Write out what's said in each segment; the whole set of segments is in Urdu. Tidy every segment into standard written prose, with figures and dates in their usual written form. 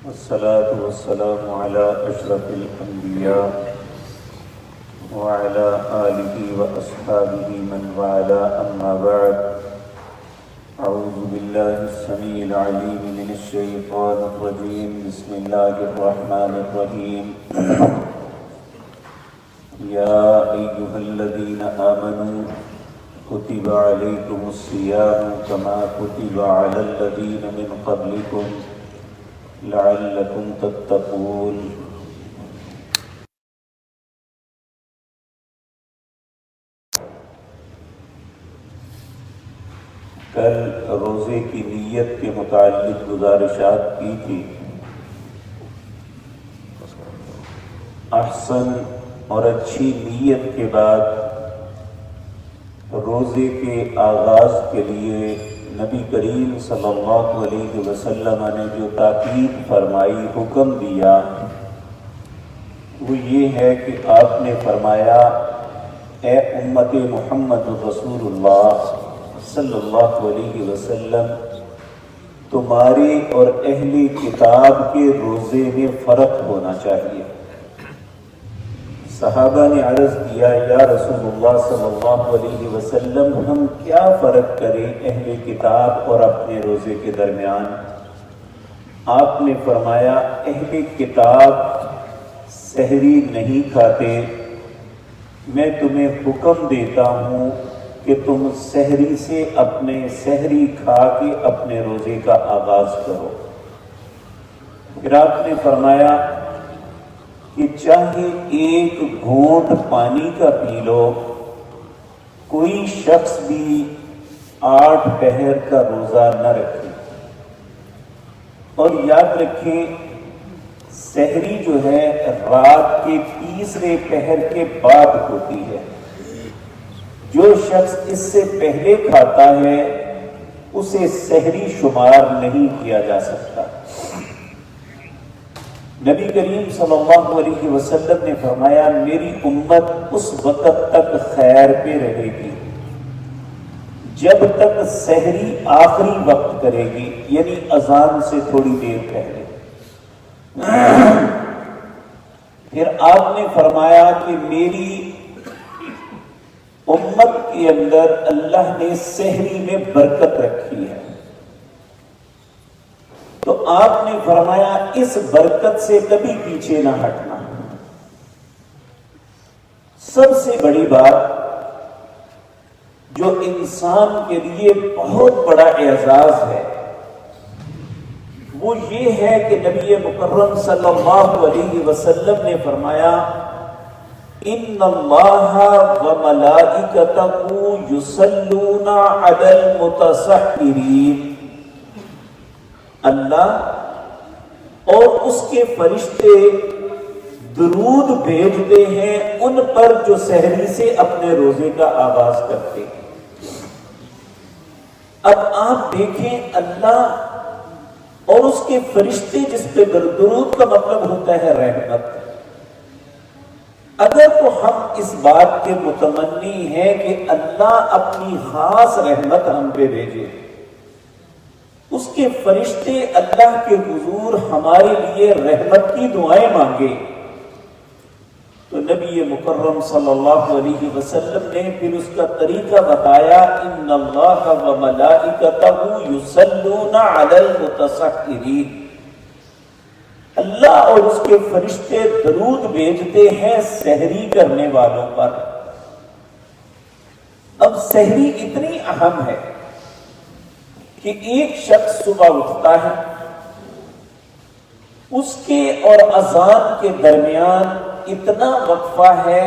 والصلاة والسلام على أشرف الأنبياء وعلى آله وأصحابه من والاه، أما بعد. أعوذ بالله السميع العليم من الشيطان الرجيم. بسم الله الرحمن الرحيم. يا أيها الذين آمنوا كتب عليكم الصيام كما كتب على الذين من قبلكم لعلكم تتقون. کل روزے کی نیت کے متعلق گزارشات کی تھی. احسن اور اچھی نیت کے بعد روزے کے آغاز کے لیے نبی کریم صلی اللہ علیہ وسلم نے جو تاکید فرمائی، حکم دیا، وہ یہ ہے کہ آپ نے فرمایا، اے امت محمد رسول اللہ صلی اللہ علیہ وسلم، تمہارے اور اہل کتاب کے روزے میں فرق ہونا چاہیے. صحابہ نے عرض کیا، یا رسول اللہ صلی اللہ علیہ وسلم، ہم کیا فرق کریں اہل کتاب اور اپنے روزے کے درمیان؟ آپ نے فرمایا، اہل کتاب سحری نہیں کھاتے، میں تمہیں حکم دیتا ہوں کہ تم سحری سے اپنے سحری کھا کے اپنے روزے کا آغاز کرو. پھر آپ نے فرمایا کہ چاہے ایک گھونٹ پانی کا پی لو، کوئی شخص بھی 8 پہر کا روزہ نہ رکھے. اور یاد رکھیں، سحری جو ہے رات کے تیسرے پہر کے بعد ہوتی ہے. جو شخص اس سے پہلے کھاتا ہے اسے سحری شمار نہیں کیا جا سکتا. نبی کریم صلی اللہ علیہ وسلم نے فرمایا، میری امت اس وقت تک خیر پہ رہے گی جب تک سحری آخری وقت کرے گی، یعنی اذان سے تھوڑی دیر پہلے. پھر آپ نے فرمایا کہ میری امت کے اندر اللہ نے سحری میں برکت رکھی ہے. تو آپ نے فرمایا اس برکت سے کبھی پیچھے نہ ہٹنا. سب سے بڑی بات جو انسان کے لیے بہت بڑا اعزاز ہے وہ یہ ہے کہ نبی مکرم صلی اللہ علیہ وسلم نے فرمایا، ان اللہ وملائکتہ یصلون علی المتسحرین. اللہ اور اس کے فرشتے درود بھیجتے ہیں ان پر جو سحری سے اپنے روزے کا آغاز کرتے ہیں. اب آپ دیکھیں، اللہ اور اس کے فرشتے جس پہ درود کا مطلب ہوتا ہے رحمت. اگر تو ہم اس بات کے متمنی ہیں کہ اللہ اپنی خاص رحمت ہم پہ بھیجے، اس کے فرشتے اللہ کے حضور ہمارے لیے رحمت کی دعائیں مانگے، تو نبی مکرم صلی اللہ علیہ وسلم نے پھر اس کا طریقہ بتایا، ان اللہ وملائکتہ یصلون علی المتسحرین. اللہ اور اس کے فرشتے درود بھیجتے ہیں سحری کرنے والوں پر. اب سحری اتنی اہم ہے کہ ایک شخص صبح اٹھتا ہے، اس کے اور اذان کے درمیان اتنا وقفہ ہے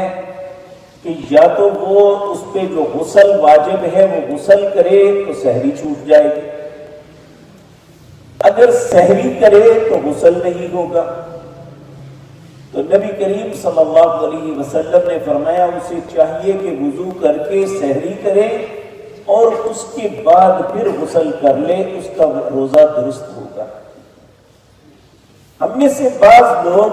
کہ یا تو وہ اس پہ جو غسل واجب ہے وہ غسل کرے تو سحری چھوٹ جائے گی، اگر سحری کرے تو غسل نہیں ہوگا. تو نبی کریم صلی اللہ علیہ وسلم نے فرمایا، اسے چاہیے کہ وضو کر کے سحری کرے اور اس کے بعد پھر غسل کر لے، اس کا روزہ درست ہوگا. ہم میں سے بعض لوگ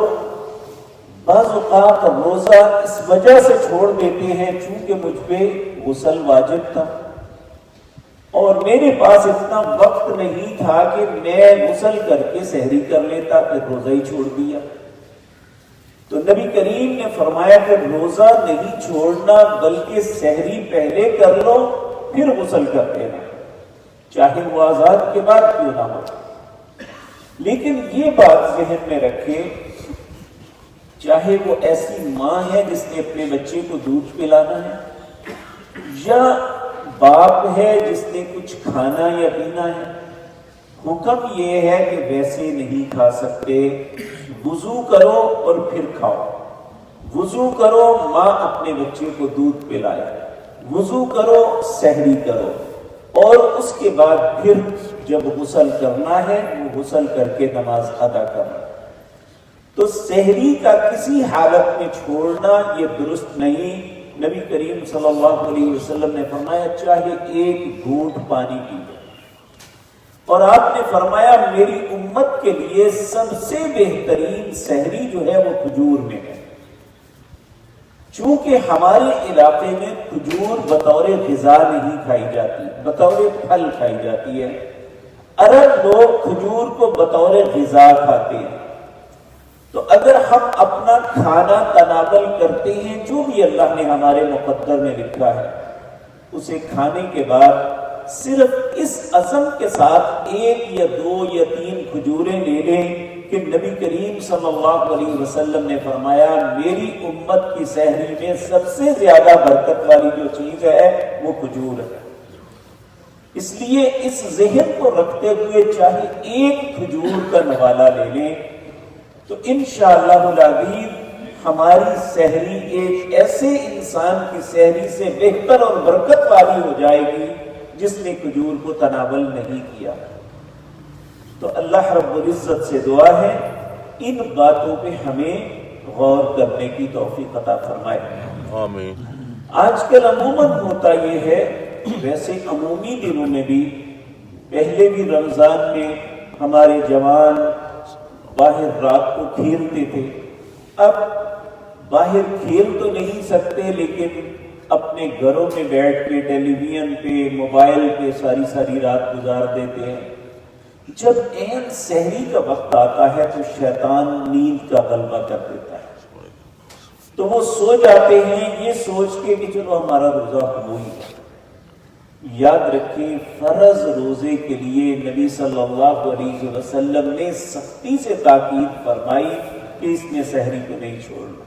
بعض اوقات روزہ اس وجہ سے چھوڑ دیتے ہیں چونکہ مجھ پہ غسل واجب تھا. اور میرے پاس اتنا وقت نہیں تھا کہ میں غسل کر کے سحری کر لیتا، پھر روزہ ہی چھوڑ دیا۔ تو نبی کریم نے فرمایا کہ روزہ نہیں چھوڑنا، بلکہ سحری پہلے کر لو پھر غسل کر لینا، چاہے وہ آزاد کے بعد کیوں نہ ہو۔ لیکن یہ بات ذہن میں رکھے، چاہے وہ ایسی ماں ہے جس نے اپنے بچے کو دودھ پلانا ہے، یا باپ ہے جس نے کچھ کھانا یا پینا ہے، حکم یہ ہے کہ ویسے نہیں کھا سکتے، وضو کرو اور پھر کھاؤ۔ وضو کرو، ماں اپنے بچے کو دودھ پلائے، وضو کرو، سحری کرو، اور اس کے بعد پھر جب غسل کرنا ہے وہ غسل کر کے نماز ادا کرنا۔ تو سحری کا کسی حالت میں چھوڑنا یہ درست نہیں۔ نبی کریم صلی اللہ علیہ وسلم نے فرمایا چاہے ایک گھونٹ پانی پی لو، اور آپ نے فرمایا میری امت کے لیے سب سے بہترین سحری جو ہے وہ کھجور میں ہے۔ چونکہ ہمارے علاقے میں کھجور بطور غذا نہیں کھائی جاتی، بطور پھل کھائی جاتی ہے۔ عرب لوگ کھجور کو بطور غذا کھاتے ہیں۔ تو اگر ہم اپنا کھانا تناول کرتے ہیں، جو بھی اللہ نے ہمارے مقدر میں لکھا ہے، اسے کھانے کے بعد صرف اس عزم کے ساتھ ایک یا دو یا تین کھجوریں لے لیں کہ نبی کریم صلی اللہ علیہ وسلم نے فرمایا میری امت کی سحری میں سب سے زیادہ برکت والی جو چیز ہے وہ کھجور ہے۔ اس لیے اس ذہن کو رکھتے ہوئے چاہے ایک کھجور کا نوالہ لے لیں تو انشاءاللہ العزیز ہماری سحری ایک ایسے انسان کی سحری سے بہتر اور برکت والی ہو جائے گی جس نے کھجور کو تناول نہیں کیا۔ تو اللہ رب العزت سے دعا ہے ان باتوں پہ ہمیں غور کرنے کی توفیق عطا فرمائے۔ آمین۔ آج کل عموماً ہوتا یہ ہے، ویسے عمومی دنوں میں بھی، پہلے بھی رمضان میں ہمارے جوان باہر رات کو کھیلتے تھے، اب باہر کھیل تو نہیں سکتے لیکن اپنے گھروں میں بیٹھ کے ٹیلی ویژن پہ موبائل پہ ساری رات گزار دیتے ہیں۔ جب عین سحری کا وقت آتا ہے تو شیطان نیند کا غلبہ کر دیتا ہے، تو وہ سو جاتے ہیں یہ سوچ کے کہ چلو ہمارا روزہ ہو ہی گیا۔ یاد رکھیں فرض روزے کے لیے نبی صلی اللہ علیہ وسلم نے سختی سے تاکید فرمائی کہ اس میں سحری کو نہیں چھوڑنا،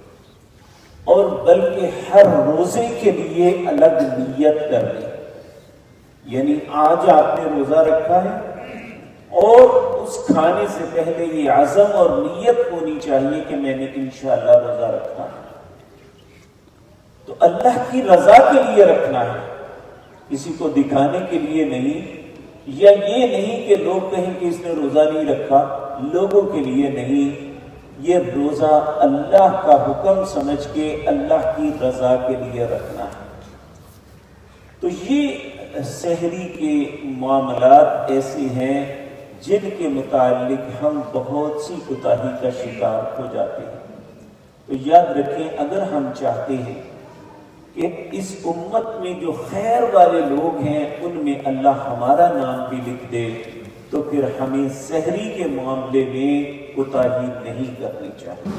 اور بلکہ ہر روزے کے لیے الگ نیت کر لیں۔ یعنی آج آپ نے روزہ رکھا ہے اور اس کھانے سے پہلے یہ عزم اور نیت ہونی چاہیے کہ میں نے انشاءاللہ روزہ رکھنا ہے، تو اللہ کی رضا کے لیے رکھنا ہے، کسی کو دکھانے کے لیے نہیں، یا یہ نہیں کہ لوگ کہیں کہ اس نے روزہ نہیں رکھا، لوگوں کے لیے نہیں، یہ روزہ اللہ کا حکم سمجھ کے اللہ کی رضا کے لیے رکھنا ہے۔ تو یہ سحری کے معاملات ایسے ہیں جن کے متعلق ہم بہت سی کوتاہی کا شکار ہو جاتے ہیں۔ تو یاد رکھیں اگر ہم چاہتے ہیں کہ اس امت میں جو خیر والے لوگ ہیں ان میں اللہ ہمارا نام بھی لکھ دے، تو پھر ہمیں سحری کے معاملے میں کوتاہی نہیں کرنی چاہیے۔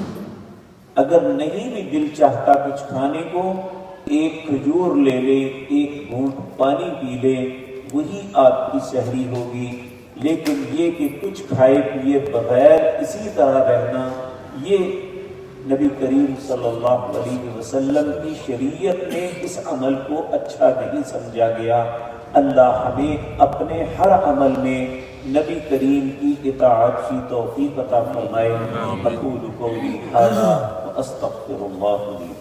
اگر نہیں بھی دل چاہتا کچھ کھانے کو، ایک کھجور لے لے، ایک گھونٹ پانی پی لے، وہی آپ کی سحری ہوگی۔ لیکن یہ کہ کچھ کھائے پیے بغیر اسی طرح رہنا، یہ نبی کریم صلی اللہ علیہ وسلم کی شریعت میں اس عمل کو اچھا نہیں سمجھا گیا۔ اللہ ہمیں اپنے ہر عمل میں نبی کریم کی اطاعت کی توفیق عطا فرمائے۔ اقول قولی ھذا واستغفر اللہ لی۔